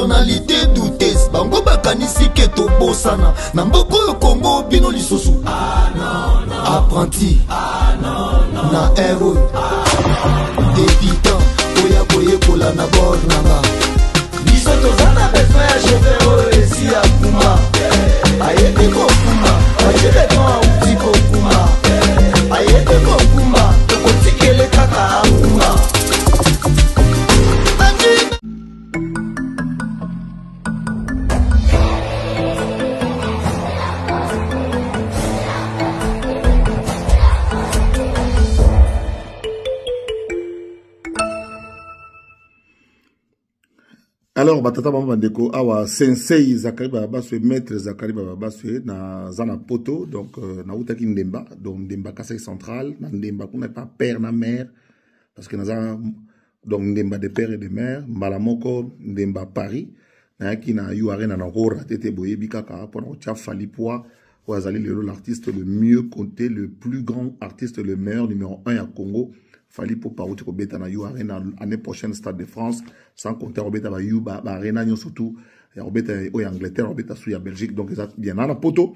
nationalité douteuse bango bakanisi ke tobosana na mboko yo Congo bino lisusu apprenti na héros débutant oya boye kola na bord nanga biso tozana besoin ya chauffeur esi ya kuma ayete kokuma ayete kwa uti kokuma ayete kokuma tokotikele kaka akuma. Alors, batata mama ndeko awa sensei Zakari Babaswe, maître Zakari Babaswe na zana poto, donc na utaki ndemba, donc ndemba Kasai central, na ndemba qu'on n'est pas père na mère, parce que na donc ndemba de père et de mère, malamoko ndemba Paris, na qui na yuare na rora tete boye bikaka pour na tia Falipoa, Ouazali l'artiste le mieux compté, le plus grand artiste, le meilleur numéro 1 à Congo. Fali pour parouti robeta na yu arena l'année prochaine Stade de France sans compter robeta ba yu ba arena nyo surtout robeta au Angleterre robeta sous ya Belgique donc ça bien na poto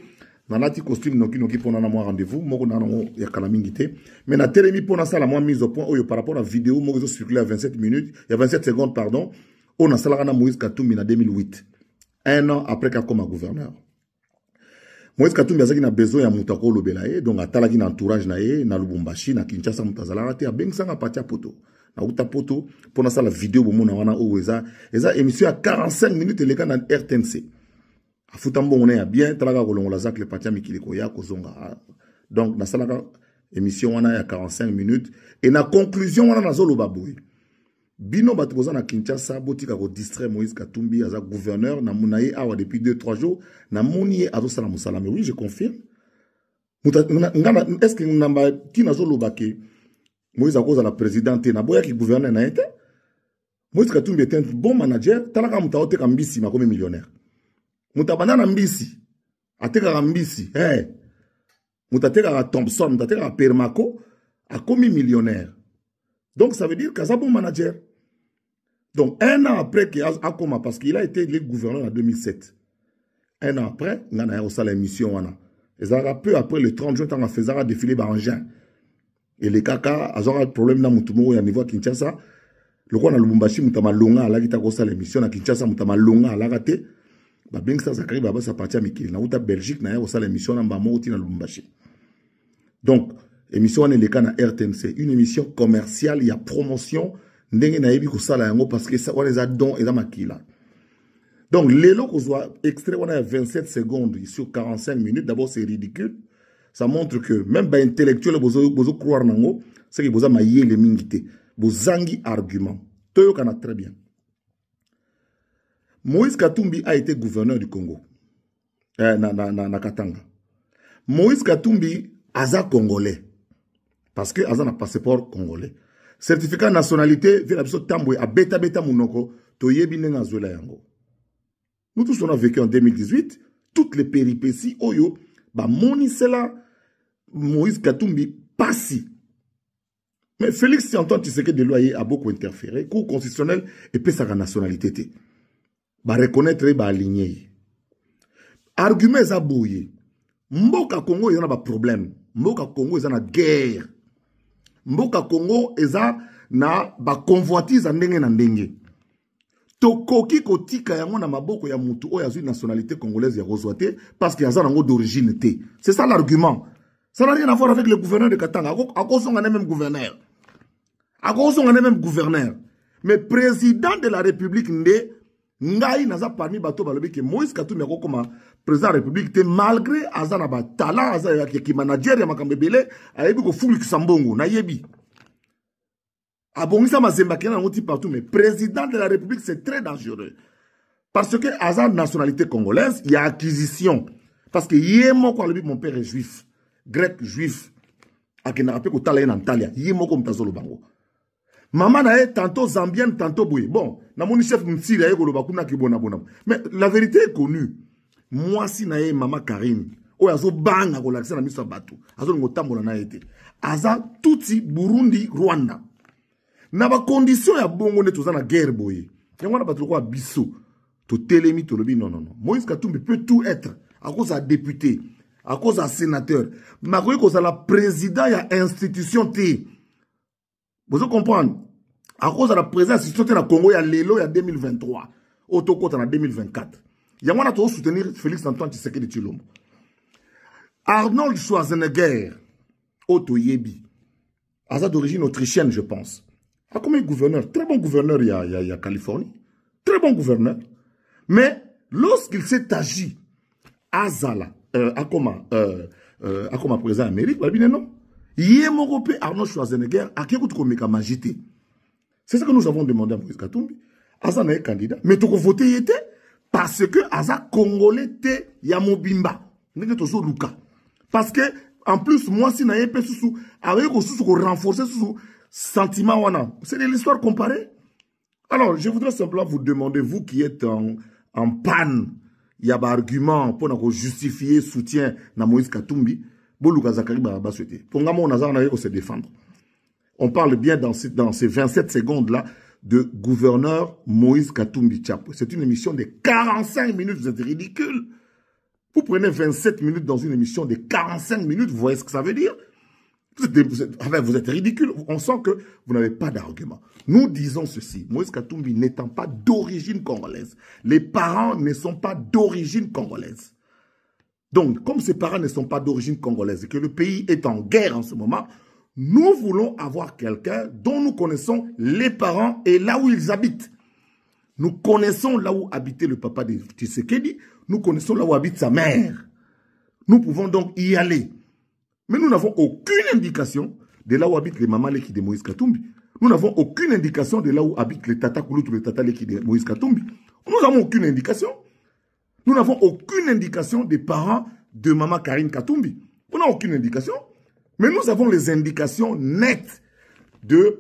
na lati costume noki pona na moi rendez-vous moko na no ya kalamingité mais na telemi pona ça la moi mise au point oyo par rapport à vidéo moko zo circuler à 27 minutes il y a 27 secondes pardon on a salaka na Moïse Katumbi na 2008 un an après qu'il comme gouverneur. Moïse Katumbi azaki na besoin ya mutako lobelaye donc atalaki na entourage na ye na Lubumbashi na Kinshasa mutazala te abengsanga patia poto na uta poto pona ça la vidéo bomona wana o eza émission à 45 minutes les gars na RTNC afuta mbongo ya bien talaka kolongola zak le patia mikiliko ya kozonga donc na salaka émission wana ya 45 minutes et na conclusion wana nazo lobaboy bino bato boza na Kinshasa botika ko distraire Moïse Katumbi aza gouverneur na munaye awa depuis 2-3 jours na moniye azo sala musala mais oui je confirme est-ce que namba ki nazo lobake Moïse akoza la présidente na boya ki gouverneur na été Moïse Katumbi était un bon manager talaka mutaote ka mbisi makomi millionnaire mutabana na mbisi ateka ka mbisi mutateka ka Thompson mutateka ka Permako akomi millionnaire donc ça veut dire qu'il y a un bon manager. Donc un an après qu'il a commencé, parce qu'il a été élu gouverneur en 2007. Un an après, il a eu la mission. Et ça peu après le 30 juin, il a fait un défilé d'engin. Et les caca, ils ont un problème dans le niveau de Kinshasa. Le roi de Lubumbashi, il a longa à la l'émission à Kinshasa, il a longa à la raté. Bien que ça, Zakari Baba, ça partit à Mikil. Il a Belgique, il a eu l'émission à Lubumbashi. Donc, émission est le cas na RTNC, une émission commerciale, il y a promotion, ndenge na yebi ko sala yango parce que ça on les a don et dans makila. Donc les lots qu'on soit extrait on a 27 secondes sur 45 minutes, d'abord c'est ridicule. Ça montre que même ba intellectuel bozo croire nango, c'est que boza maye le mingité, bozangi argument. Toyo kana très bien. Moïse Katumbi a été gouverneur du Congo. Na Katanga. Moïse Katumbi aza congolais. Parce que Azan a passeport congolais. Certificat de nationalité, vient absolument tamboué à beta mounoko, toyebi nenga zola yango. Nous tous on a vécu en 2018, toutes les péripéties, oyo, ba moni cela, Moïse Katumbi, passi. Mais Félix Antoine Tshisekedi Deloye a beaucoup interféré, cour constitutionnel, et puis sa nationalité. Ba reconnaître, ba aligner. Argument za bouye. Mboka Congo, il y en a pas problème. Mboka Congo, il y en a guerre. Mboka Congo eza na ba convoitise ndenge na ndenge. Tokoki kotika yango na maboko ya mutu oyo azui nationalité congolaise ya rozwate parce qu'il y a zango d'origine té. C'est ça l'argument. Ça n'a rien à voir avec le gouverneur de Katanga. Akosonga ne même gouverneur. Akosonga ne même gouverneur. Mais président de la République ndé ngai naza parmi bato balobi ke Moïse Katumbi ako koma président de la République te malgré azana ba talent azana ki manager ya makambebele ayebi ko fulu kisambongo na yebi abongisa mazemba kena ngoti partout mais président de la République c'est très dangereux parce que azana nationalité congolaise il y a acquisition parce que yemo ko alobi mon père est juif grec juif akena rappelé ko tala en Antalya yemo ko mtazolo bango. Maman est tantôt zambienne, tantôt boué. Bon, na mon chef m'tire aye koloba kuna kibona bona. Mais la vérité est connue. Moi si na ye maman Karine, o yazo banga ko lakisa na miso batu. Azo ngotambola na été. Aza tuti Burundi, Rwanda. Na ba condition ya bongo ne tozana guerre boye. Yango na batu ko biso. to télémi, to lobby, non, non, non. Moïse Katumbi peut tout être. À cause d'un député, à cause d'un sénateur. Mais à cause de la président, il y a institution T. Vous comprenez? À cause de la présidence, institution T, dans le Congo, il y a l'élo, il y a 2023. Autocote en 2024. Il y a moins à soutenir Félix Antoine Tshisekedi Tshilombo. Arnold Schwarzenegger, Otto Yebi, Asa d'origine autrichienne, je pense. A combien de gouverneurs? Très bon gouverneur, il y a Californie. Très bon gouverneur. Mais lorsqu'il s'est agi, Azala, Akoma président Amérique, non. Yémorope Arnold Schwarzenegger, à qui vous trouvez comme agité? C'est ça que nous avons demandé à Moïse Katumbi. Asa n'est candidat. Mais tu as voté, il était parce que Asa Congolais était Yamobimba. Parce que, en plus, moi, si n'ayez pas sous, avec renforcer sous sentiment, c'est de l'histoire comparée. Alors, je voudrais simplement vous demander, vous qui êtes en panne, il y a des arguments pour justifier soutien à Moïse Katumbi, Boluka Zakari Baba souhaité. Pour nous, on a se défendre. On parle bien dans ces 27 secondes-là de gouverneur Moïse Katumbi Tchapo. C'est une émission de 45 minutes, vous êtes ridicule. Vous prenez 27 minutes dans une émission de 45 minutes, vous voyez ce que ça veut dire? Vous êtes ridicule. On sent que vous n'avez pas d'argument. Nous disons ceci. Moïse Katumbi n'étant pas d'origine congolaise. Les parents ne sont pas d'origine congolaise. Donc, comme ses parents ne sont pas d'origine congolaise et que le pays est en guerre en ce moment, nous voulons avoir quelqu'un dont nous connaissons les parents et là où ils habitent. Nous connaissons là où habitait le papa de Tshisekedi. Nous connaissons là où habite sa mère. Nous pouvons donc y aller. Mais nous n'avons aucune indication de là où habitent les mamans Leki de Moïse Katumbi. Nous n'avons aucune indication de là où habitent les tata Kouloutou, les tata Leki de Moïse Katumbi. Nous n'avons aucune indication. Nous n'avons aucune indication des parents de maman Karine Katumbi. On n'a aucune indication. Mais nous avons les indications nettes de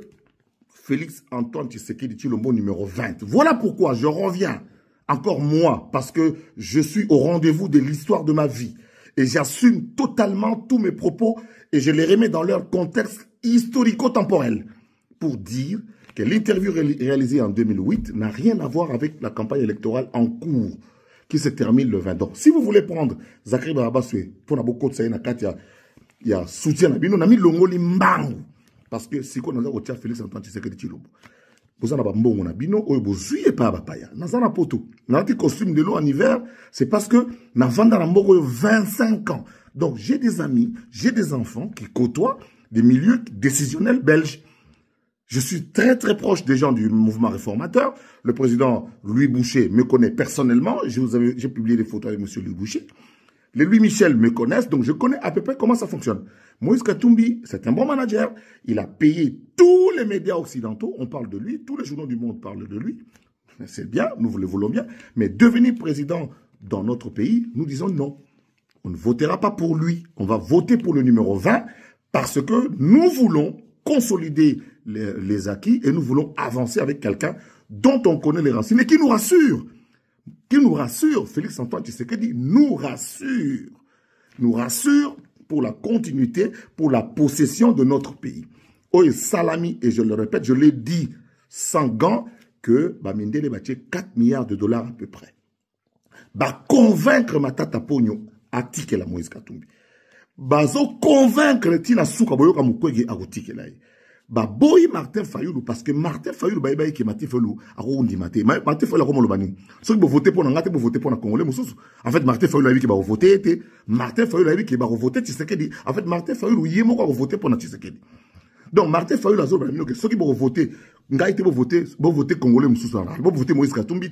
Félix Antoine Tshisekedi Tshilombo numéro 20. Voilà pourquoi je reviens, encore moi, parce que je suis au rendez-vous de l'histoire de ma vie. Et j'assume totalement tous mes propos et je les remets dans leur contexte historico-temporel pour dire que l'interview réalisée en 2008 n'a rien à voir avec la campagne électorale en cours qui se termine le 20. Donc, si vous voulez prendre Zakari Barabaswe pour la beaucoup de Saïna Katia, il y a soutien à Bino, on a mis Longoli Mbangu. Parce que si on a dit Félix Antoine Tshisekedi Tshilombo, vous avez dit on a Bino, vous n'avez pas Bapaya. Vous avez poto. Vous avez dit costume de l'eau en hiver, c'est parce que nous avons 25 ans. Donc, j'ai des amis, j'ai des enfants qui côtoient des milieux décisionnels belges. Je suis très très proche des gens du mouvement réformateur. Le président Louis Boucher me connaît personnellement. J'ai publié des photos avec M. Louis Boucher. Les Louis Michel me connaissent, donc je connais à peu près comment ça fonctionne. Moïse Katumbi, c'est un bon manager. Il a payé tous les médias occidentaux. On parle de lui. Tous les journaux du monde parlent de lui. C'est bien, nous le voulons bien. Mais devenir président dans notre pays, nous disons non. On ne votera pas pour lui. On va voter pour le numéro 20 parce que nous voulons consolider les acquis et nous voulons avancer avec quelqu'un dont on connaît les racines et qui nous rassure. Qui nous rassure, Félix Antoine Tshisekedi nous rassure. Nous rassure pour la continuité, pour la possession de notre pays. Oye Salami, et je le répète, je l'ai dit sans gants, que Bamindele va 4 milliards de dollars à peu près. Bah convaincre Matata Pogno à tirer la Moïse Katumbi. Bazo convaincre Tina Souka Boyoka Mukwege à tirer la. Bah boy Martin Fayoulou parce que Martin Fayoulou bah qui Martin Fayoulou a rondi Martin Fayoulou comme le bani. Ceux qui vont voter pour n'engagez pour voter pour la Congolais Moussous. En fait Martin Fayoulou a dit qu'il va voter. Martin Fayoulou a dit qu'il va voter Tshisekedi. En fait Martin Fayoulou yémo va voter pour Tshisekedi. Donc Martin Fayoulou a dit que ceux qui vont voter n'engagez pour voter Congolais Moussous. Vont voter Moïse Katumbi.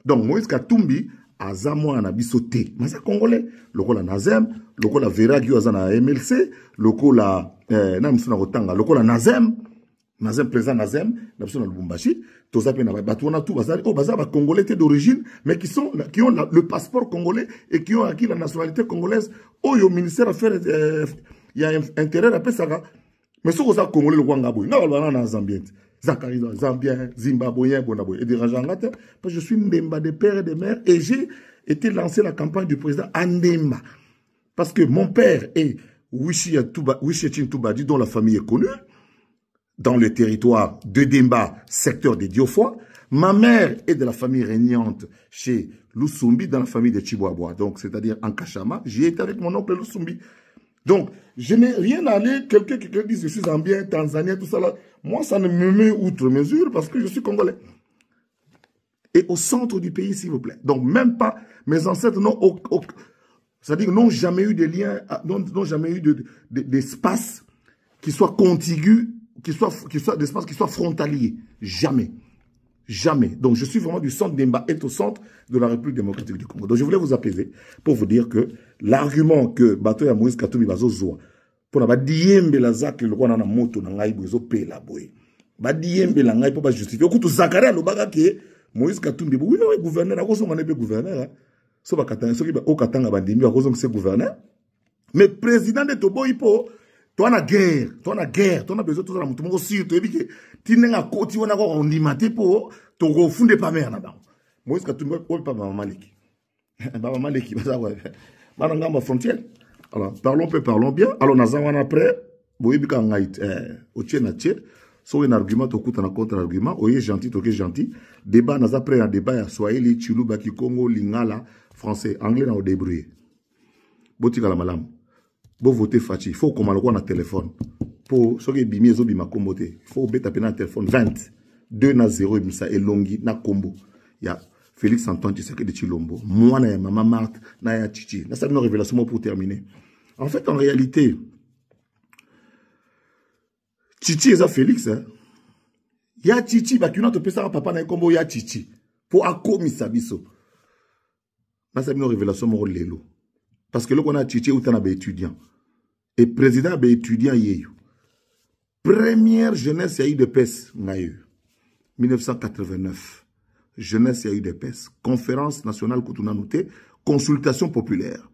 Donc Moïse Katumbi a zamo na bisoté. Mais c'est Congolais. Le rôle la Nazem, le rôle la Veragi azana MLC, le rôle la na msuna rotanga, le rôle la Nazem président Nazem, na msuna Lubumbashi, tout ça na batona tout bazar, oh bazar ba Congolais d'origine, mais qui ont le passeport congolais et qui ont acquis la nationalité congolaise. Oh yo ministère affaires il y a intérêt à ça. Mais ce que Congolais le Rwanda boy, na ba na Zambien. Zakari, Zambien, Zimbabwéen, Bonaboy. Et des Rajangate, parce que je suis Ndemba de père et de mère, et j'ai été lancé la campagne du président Ndemba. Parce que mon père est Wishiachin Toubadi, dont la famille est connue, dans le territoire de Demba, secteur des Diofois. Ma mère est de la famille régnante chez Lusumbi, dans la famille de Chiboaboa. Donc, c'est-à-dire en Kachama. J'y étais avec mon oncle Lusumbi. Donc, je n'ai rien à aller. Quelqu'un qui dit je suis Zambien, Tanzanien, tout ça là. Moi, ça ne me met outre mesure parce que je suis Congolais. Et au centre du pays, s'il vous plaît. Donc, même pas, mes ancêtres c'est-à-dire n'ont jamais eu de liens, n'ont jamais eu d'espace qui soit contigu, d'espace qui soit frontalier. Jamais. Jamais. Donc, je suis vraiment du centre d'Emba est au centre de la République démocratique du Congo. Donc, je voulais vous apaiser pour vous dire que l'argument que Bato ya Moïse Katumbi bazozoa pour na diembe la zak le roi na moto na ngai bozo pe la boy. Ba diembe la ngai pour ba justifier. Okutu Zakaria lo baga ke Moïse Katumbi oui oui gouverneur akoso ngane be gouverneur. So ba katanga so ki ba okatanga bandimi akoso ngse gouverneur. Mais président de Tobo ipo toi na guerre, toi na besoin tout ça la mutu moko sur to ebike tinenga koti wana ko ondimate po to go funde pa mer na ba. Moïse Katumbi ko pa Mama Maliki. Mama Maliki baza kwa. Bana ngamba frontière. Alors parlons bien. Alors nazawana après boyebika ngait otie na tie so un argument to kuta na contre argument oye gentil to ke gentil débat naza après un débat ya Swahili Chiluba Kikongo Lingala français anglais na o débrouiller. Botika la malam. Bo voter Fachi, faut qu'on maloko na téléphone. Pour ceux qui bimi ezo bima kombo te. Faut beta pena téléphone 20 2 na 0 misa elongi na kombo. Ya Félix Antoine Tshisekedi Tshilombo. Moi na Maman Marthe na ya Chichi. Na ça une révélation pour terminer. En fait en réalité Chichi eza Félix hein. Ya Chichi bakina to pesa papa na kombo ya Chichi pour akomisa biso. Na ça une révélation mo lelo. Parce que là, on a Chichi ou t'en étudiant. Et président a étudiant hier. Première jeunesse, il y a eu de PES. 1989. Jeunesse, il y a eu de PES. Conférence nationale Koutouna Nouté. Consultation populaire.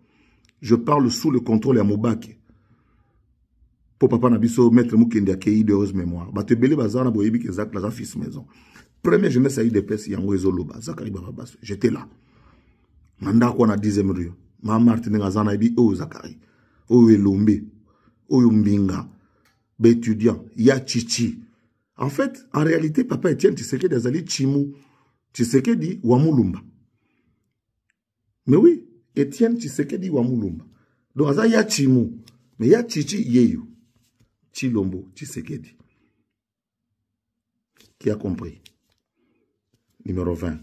Je parle sous le contrôle à Mobake. Pour papa Nabiso, maître Moukende a accueilli de heureuse mémoire. Bate Bele Bazar, Naboyebi, Kezak, la fils maison. Première jeunesse, il y a eu de PES. Il y a eu Zoloba. Zakari Bababas. J'étais là. Manda qu'on a 10e rue. Maman Martine Ngazana dit oh Zakari, oh Elombe, oh Mbinga, étudiant, ya Chichi. En fait, en réalité, papa Etienne Tshisekedi Azali Chimou, Tshisekedi Wamulumba. Mais oui, Etienne Tshisekedi Wamulumba. Donc Azali ya Chimou, mais ya Chichi Yeyo, Chilombo Tshisekedi. Qui a compris? Numéro 20.